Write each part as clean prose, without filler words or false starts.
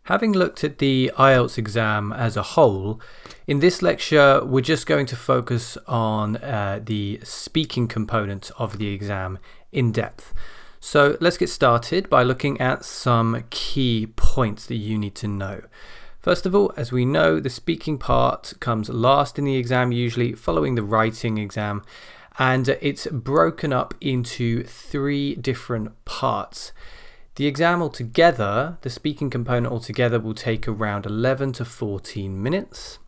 Having looked at the IELTS exam as a whole, in this lecture we're just going to focus on the speaking component of the exam in depth. So let's get started by looking at some key points that you need to know. First of all, as we know, the speaking part comes last in the exam, usually following the writing exam, and it's broken up into 3 different parts. The exam altogether, the speaking component altogether, will take around 11 to 14 minutes.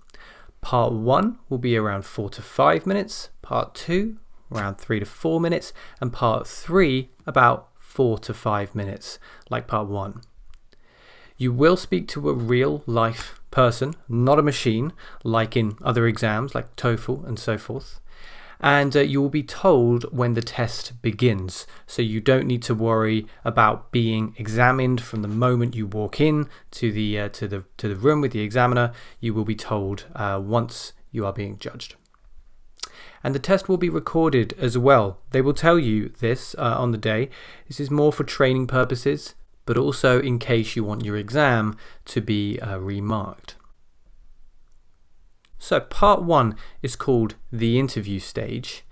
Part 1 will be around 4 to 5 minutes, Part 2 around 3 to 4 minutes, and Part 3 about 4 to 5 minutes, like Part 1. You will speak to a real life person, not a machine, like in other exams like TOEFL and so forth. And you will be told when the test begins, so you don't need to worry about being examined from the moment you walk in to the room with the examiner. You will be told once you are being judged. And the test will be recorded as well. They will tell you this on the day. This is more for training purposes, but also in case you want your exam to be remarked. So part 1 is called the interview stage,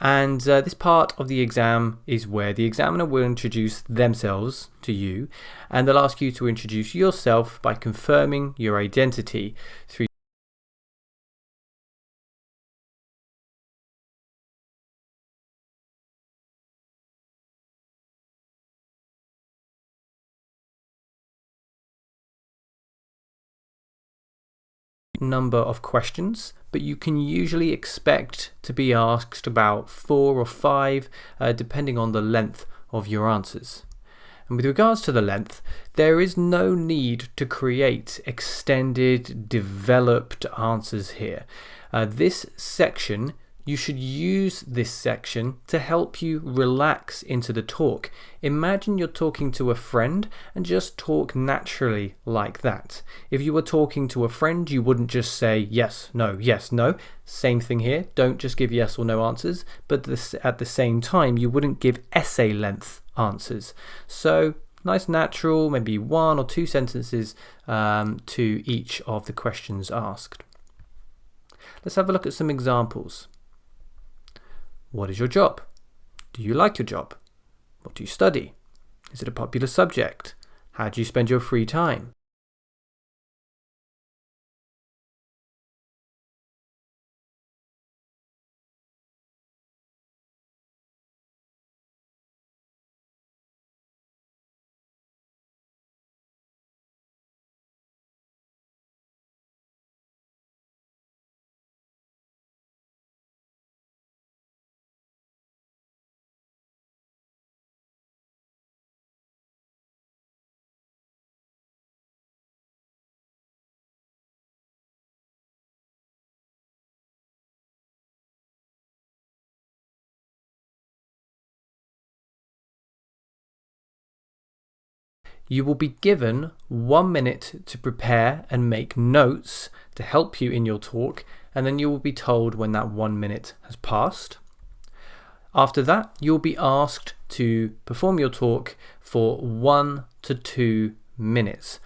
and this part of the exam is where the examiner will introduce themselves to you, and they'll ask you to introduce yourself by confirming your identity through number of questions, but you can usually expect to be asked about 4 or 5 depending on the length of your answers. And with regards to the length, there is no need to create extended, developed answers here. This section, you should use this section to help you relax into the talk. Imagine you're talking to a friend and just talk naturally like that. If you were talking to a friend, you wouldn't just say yes, no. Same thing here. Don't just give yes or no answers, but at the same time, you wouldn't give essay length answers. So nice natural, maybe 1 or 2 sentences to each of the questions asked. Let's have a look at some examples. What is your job? Do you like your job? What do you study? Is it a popular subject? How do you spend your free time? You will be given 1 minute to prepare and make notes to help you in your talk, and then you will be told when that 1 minute has passed. After that, you'll be asked to perform your talk for 1 to 2 minutes.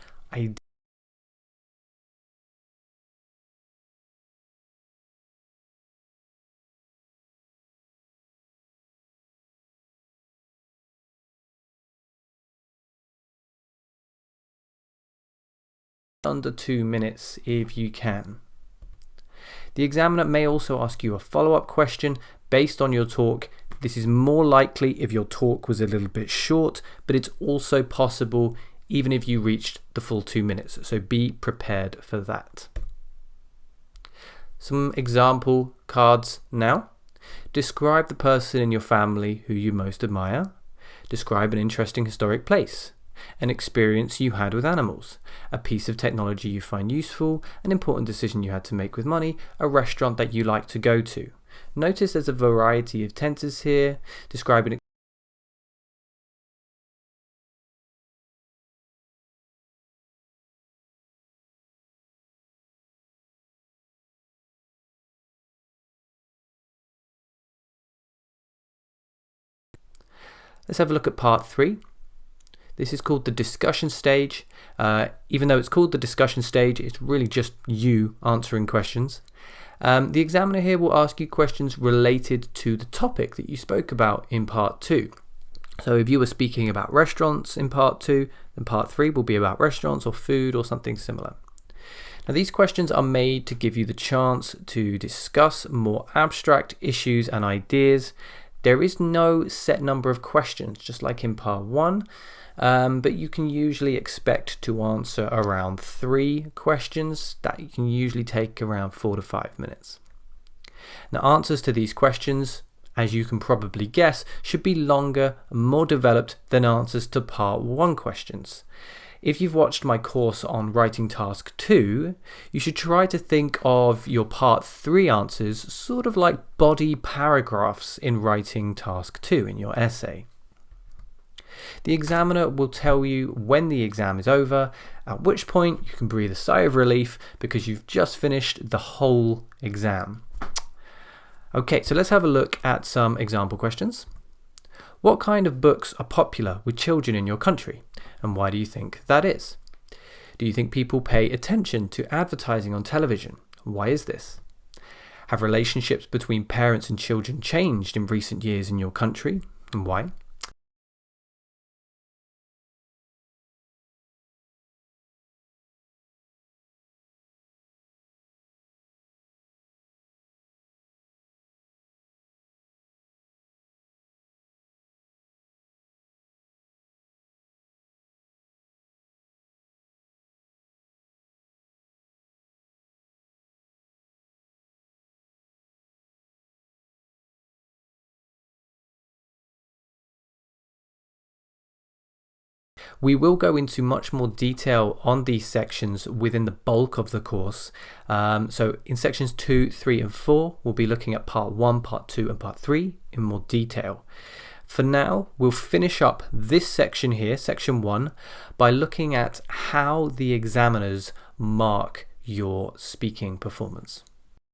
Under 2 minutes if you can. The examiner may also ask you a follow-up question based on your talk. This is more likely if your talk was a little bit short, but it's also possible even if you reached the full 2 minutes, so be prepared for that. Some example cards now. Describe the person in your family who you most admire. Describe an interesting historic place. An experience you had with animals, a piece of technology you find useful, an important decision you had to make with money, a restaurant that you like to go to. Notice there's a variety of tenses here. Describing Let's have a look at part 3. This is called the discussion stage. Even though it's called the discussion stage, it's really just you answering questions. The examiner here will ask you questions related to the topic that you spoke about in part 2. So if you were speaking about restaurants in part 2, then part 3 will be about restaurants or food or something similar. Now, these questions are made to give you the chance to discuss more abstract issues and ideas. There is no set number of questions, just like in part 1, but you can usually expect to answer around 3 questions that you can usually take around 4 to 5 minutes. Now, answers to these questions, as you can probably guess, should be longer and more developed than answers to part 1 questions. If you've watched my course on writing task 2, you should try to think of your part 3 answers sort of like body paragraphs in writing task 2 in your essay. The examiner will tell you when the exam is over, at which point you can breathe a sigh of relief because you've just finished the whole exam. Okay, so let's have a look at some example questions. What kind of books are popular with children in your country, and why do you think that is? Do you think people pay attention to advertising on television? Why is this? Have relationships between parents and children changed in recent years in your country, and why? We will go into much more detail on these sections within the bulk of the course. So in sections 2, 3 and 4, we'll be looking at part 1, part 2 and part 3 in more detail. For now, we'll finish up this section here, section 1, by looking at how the examiners mark your speaking performance.